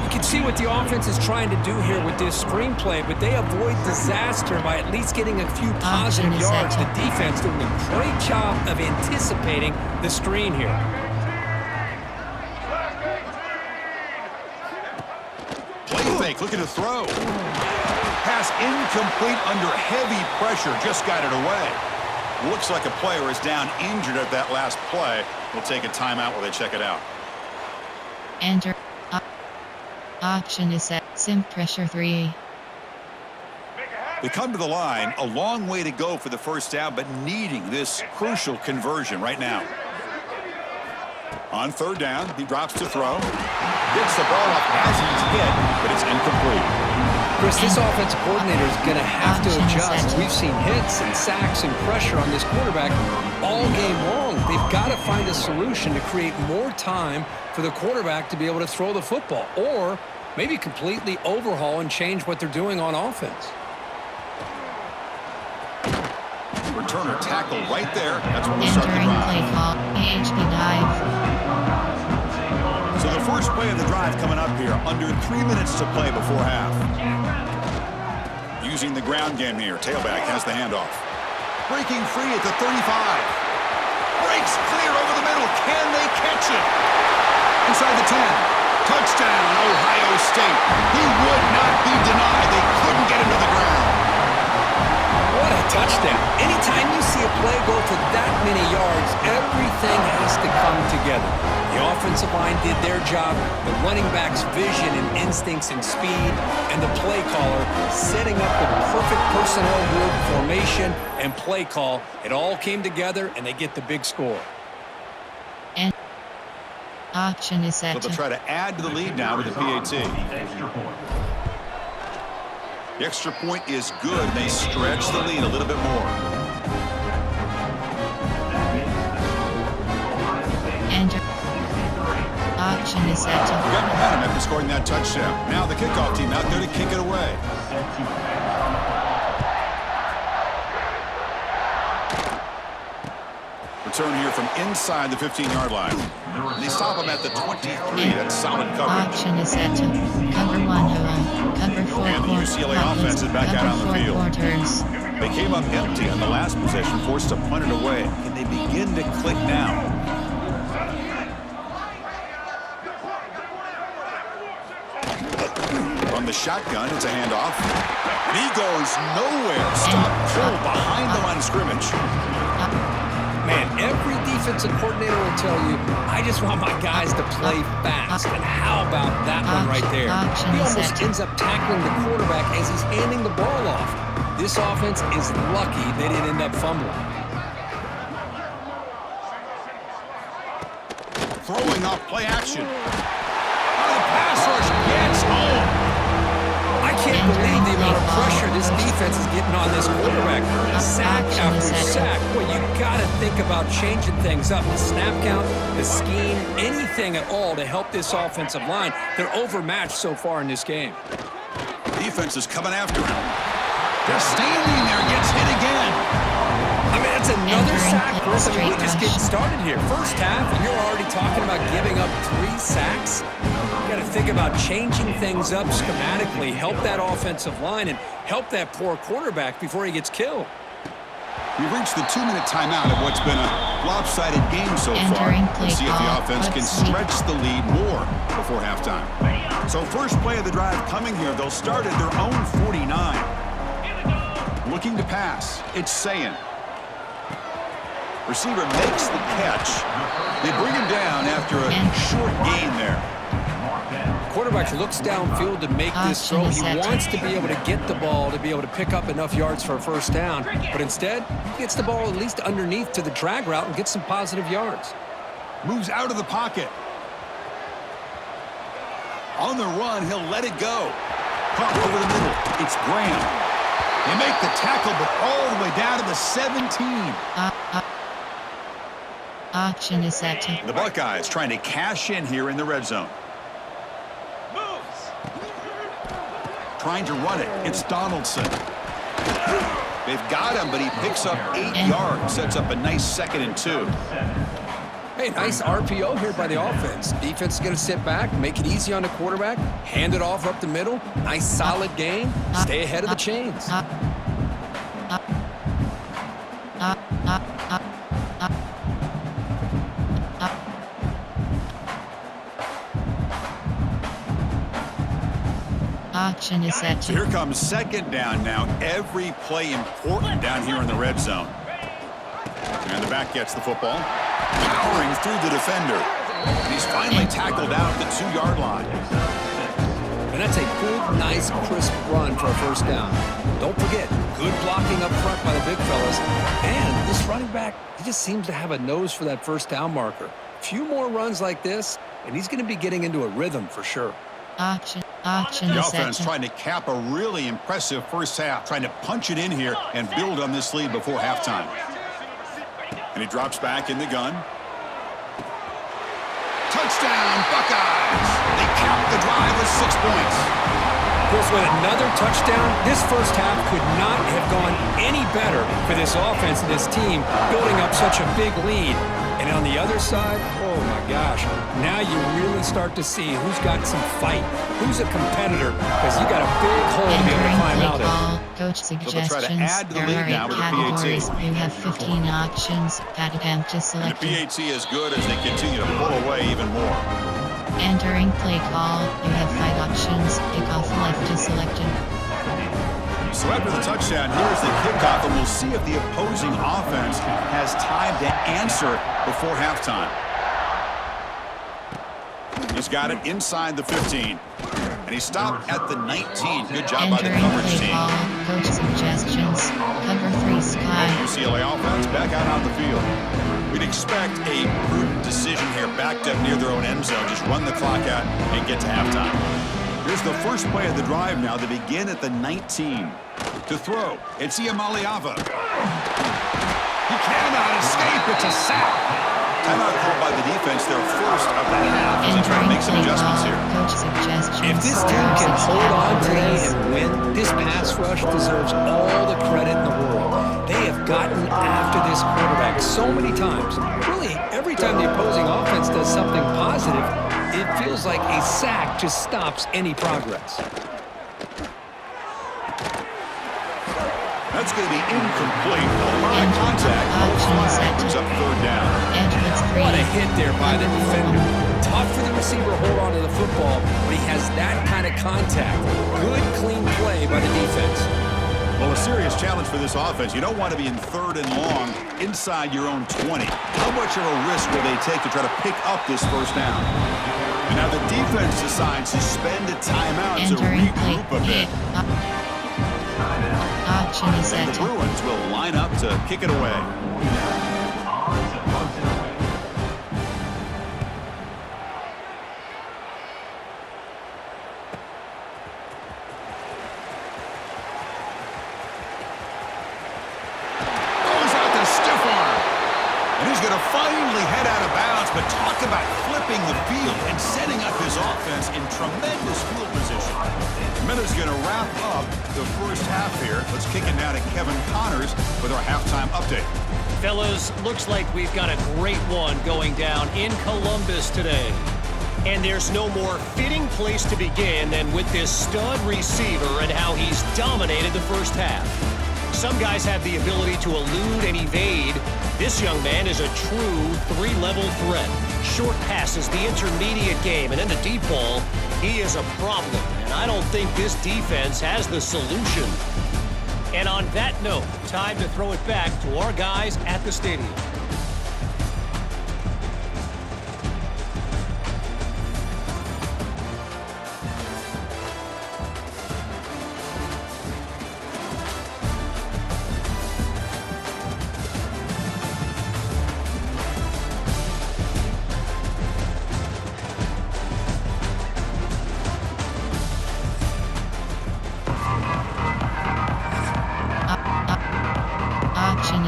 You can see what the offense is trying to do here with this screenplay, but they avoid disaster by at least getting a few positive yards. The defense doing a great job of anticipating the screen here. Fake, looking to throw. Pass incomplete under heavy pressure, just got it away. Looks like a player is down injured at that last play. We'll take a timeout while they check it out. Enter. Option is set. Sim pressure 3. They come to the line, a long way to go for the first down, but needing this crucial conversion right now. On third down, he drops to throw. Gets the ball up as he's hit, but it's incomplete. Chris, this offensive coordinator is going to have to adjust. We've seen hits and sacks and pressure on this quarterback all game long. They've got to find a solution to create more time for the quarterback to be able to throw the football, or maybe completely overhaul and change what they're doing on offense. Returner tackle right there. That's when we start the Entering play drive. call. PHP dive. So the first play of the drive coming up here. Under 3 minutes to play before half. Using the ground game here. Tailback has the handoff. Breaking free at the 35. Breaks clear over the middle. Can they catch it? Inside the 10. Touchdown, Ohio State. He would not be denied. They couldn't get him to the ground. What a touchdown. Anytime you see a play go for that many yards, everything has to come together. The offensive line did their job, the running back's vision and instincts and speed, and the play caller setting up the perfect personnel group, formation, and play call. It all came together, and they get the big score. And option is set. So they'll try to add to the lead now with the PAT. The extra point is good. They stretch the lead a little bit more. Enter. Option is set to. Got momentum after scoring that touchdown. Now the kickoff team out there to kick it away. Return here from inside the 15-yard line. They stop him at the 23. That's solid coverage. Option is set to. Cover 1 Hua. Cover 4 And the UCLA offense is back out on the field. quarters. They came up empty on the last possession, forced to punt it away. Can they begin to click now? From the shotgun, it's a handoff. And he goes nowhere. Stop pull behind the line of scrimmage. Man, every defensive coordinator will tell you, I just want my guys to play fast. And how about that one right there? He almost ends up tackling the quarterback as he's handing the ball off. This offense is lucky they didn't end up fumbling. Throwing off play action. The pass rush gets home. I can't believe the amount of pressure this defense is getting on this quarterback. Sack after sack. Boy, you got to think about changing things up. The snap count, the scheme, anything at all to help this offensive line. They're overmatched so far in this game. Defense is coming after him. Just standing there, gets hit again. I mean, that's another sack. We're just getting started here. First half, and you're already talking about giving up 3 sacks. You got to think about changing things up schematically, help that offensive line, and help that poor quarterback before he gets killed. We've reached the 2-minute timeout of what's been a lopsided game so far. Let's see if the offense can stretch the lead more before halftime. So first play of the drive coming here. They'll start at their own 49. Looking to pass. It's Sayin. Receiver makes the catch. They bring him down after a short gain there. Quarterback looks downfield to make this throw. He wants to be able to get the ball to be able to pick up enough yards for a first down. But instead, he gets the ball at least underneath to the drag route and gets some positive yards. Moves out of the pocket. On the run, he'll let it go. Pump over the middle. It's Graham. They make the tackle, but all the way down to the 17. Auction is set. The Buckeyes trying to cash in here in the red zone. Trying to run it. It's Donaldson. They've got him, but he picks up 8 yards. Sets up a nice 2nd and 2. Hey, nice RPO here by the offense. Defense is going to sit back, make it easy on the quarterback, hand it off up the middle. Nice solid game. Stay ahead of the chains. Auction is set. So here comes 2nd down now. Every play important down here in the red zone. And the back gets the football. Powering through the defender. And he's finally tackled out at the 2-yard line. And that's a good, nice, crisp run for a first down. Don't forget, good blocking up front by the big fellas. And this running back, he just seems to have a nose for that first down marker. A few more runs like this, and he's going to be getting into a rhythm for sure. Auction The is offense set. trying to cap a really impressive first half, trying to punch it in here and build on this lead before halftime. And he drops back in the gun. Touchdown, Buckeyes! They cap the drive with 6 points. Of course, with another touchdown, this first half could not have gone any better for this offense and this team, building up such a big lead. And on the other side, oh my gosh, now you really start to see who's got some fight, who's a competitor, because you got a big hole to be able to climb out of. Coach they'll try to suggestions. add to the There lead are 8 now with the PAT. categories. You have 15 auctions. Attempt to And select. the PAT is good as they continue to pull away even more. Entering play call. You have 5 options. Kickoff left is selected. So after the touchdown, here's the kickoff, and we'll see if the opposing offense has time to answer before halftime. He's got it inside the 15. And he stopped at the 19. Good job by the Entering coverage play team. call. Coach suggestions. Cover 3 Sky. UCLA offense back out on the field. We'd expect a prudent decision here, backed up near their own end zone. Just run the clock out and get to halftime. Here's the first play of the drive now. They begin at the 19. To throw, it's Iamaleava. He cannot escape. It's a sack. Timeout called by the defense, their first of the half. As they try to make some adjustments here. Coach suggestions. If this team can hold on today and win, this pass rush deserves all the credit in the world. They have gotten after this quarterback so many times. Really, every time the opposing offense does something positive, it feels like a sack just stops any progress. That's going to be incomplete. A lot of contact. No flag. Brings up 3rd down. What a hit there by the defender. Tough for the receiver to hold on to the football, but he has that kind of contact. Good, clean play by the defense. Well, a serious challenge for this offense. You don't want to be in 3rd and long inside your own 20. How much of a risk will they take to try to pick up this first down? And now the defense decides to spend a timeout to regroup a bit. And the Bruins will line up to kick it away. Finally head out of bounds, but talk about flipping the field and setting up his offense in tremendous field position. Miller's going to wrap up the first half here. Let's kick it now to Kevin Connors with our halftime update. Fellas, looks like we've got a great one going down in Columbus today. And there's no more fitting place to begin than with this stud receiver and how he's dominated the first half. Some guys have the ability to elude and evade. This young man is a true 3-level threat. Short passes, the intermediate game, and then the deep ball. He is a problem, and I don't think this defense has the solution. And on that note, time to throw it back to our guys at the stadium.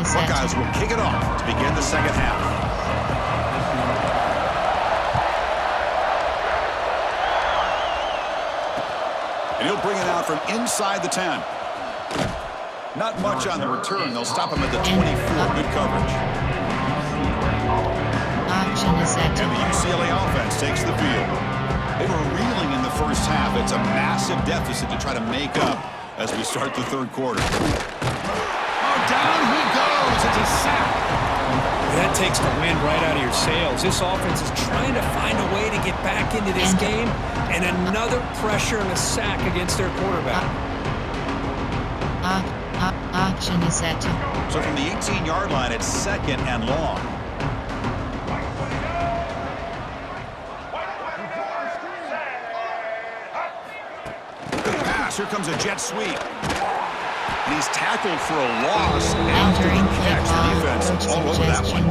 Buckeyes will kick it off to begin the second half. And he'll bring it out from inside the 10. Not much on the return. They'll stop him at the 24. Good coverage. And the UCLA offense takes the field. They were reeling in the first half. It's a massive deficit to try to make up as we start the third quarter. Down he goes. It's a sack. That takes the wind right out of your sails. This offense is trying to find a way to get back into this game, and another pressure and a sack against their quarterback. Action is set. So from the 18-yard line, it's 2nd and long. Good pass. Here comes a jet sweep. And he's tackled for a loss after the catch. The defense all over that one.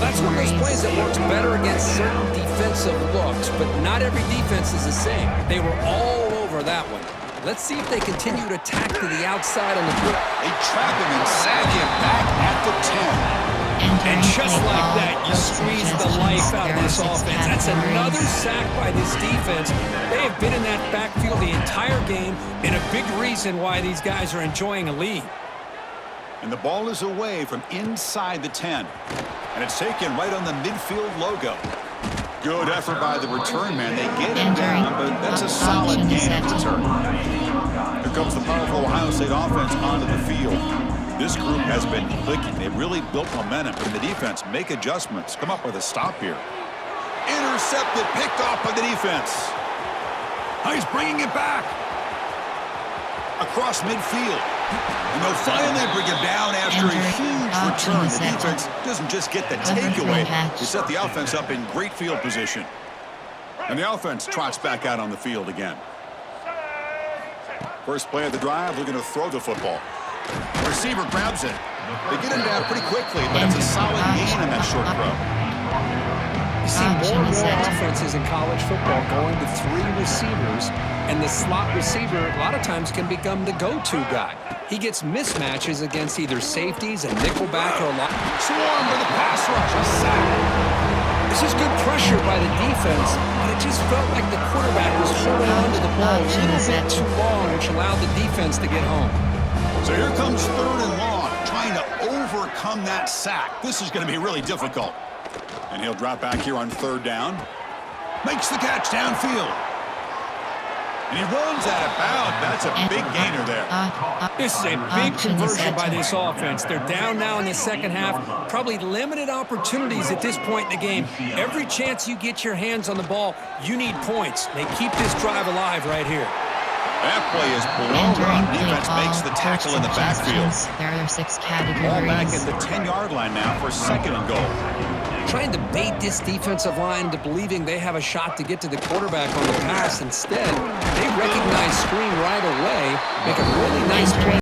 That's one of those plays that works better against certain defensive looks, but not every defense is the same. They were all over that one. Let's see if they continue to tack to the outside on the boot. They trap him and sack him back at the 10. And just like that, you squeeze the life out of this offense. That's another sack by this defense. They have been in that backfield the entire game, and a big reason why these guys are enjoying a lead. And the ball is away from inside the 10. And it's taken right on the midfield logo. Good effort by the return man. They get him down, but that's a solid gain in return. Here comes the powerful Ohio State offense onto the field. This group has been clicking. They've really built momentum, and the defense make adjustments. Come up with a stop here. Intercepted, picked off by the defense. Oh, he's bringing it back. Across midfield. And they'll finally bring him down after a huge return. The defense doesn't just get the takeaway. They set the offense up in great field position. And the offense trots back out on the field again. First play of the drive, looking to throw the football. Receiver grabs it. They get him down pretty quickly, but it's a solid gain in that short throw. You see more and more offenses in college football going to 3 receivers, and the slot receiver a lot of times can become the go-to guy. He gets mismatches against either safeties, a nickelback, or a lot. Swarm with a pass rush, a sack. This is good pressure by the defense, but it just felt like the quarterback was holding on to the ball a little bit too long, which allowed the defense to get home. So here comes 3rd and long, trying to overcome that sack. This is going to be really difficult. And he'll drop back here on 3rd down. Makes the catch downfield. And he runs out of bounds. That's a big gainer there. This is a big conversion by this offense. They're down now in the second half. Probably limited opportunities at this point in the game. Every chance you get your hands on the ball, you need points. They keep this drive alive right here. That play is blown up. Defense makes the tackle in the backfield. There are 6 Ball back at categories. the 10-yard line now for 2nd and goal. Trying to bait this defensive line into believing they have a shot to get to the quarterback on the pass. Instead, they recognize screen right away, make a really nice play.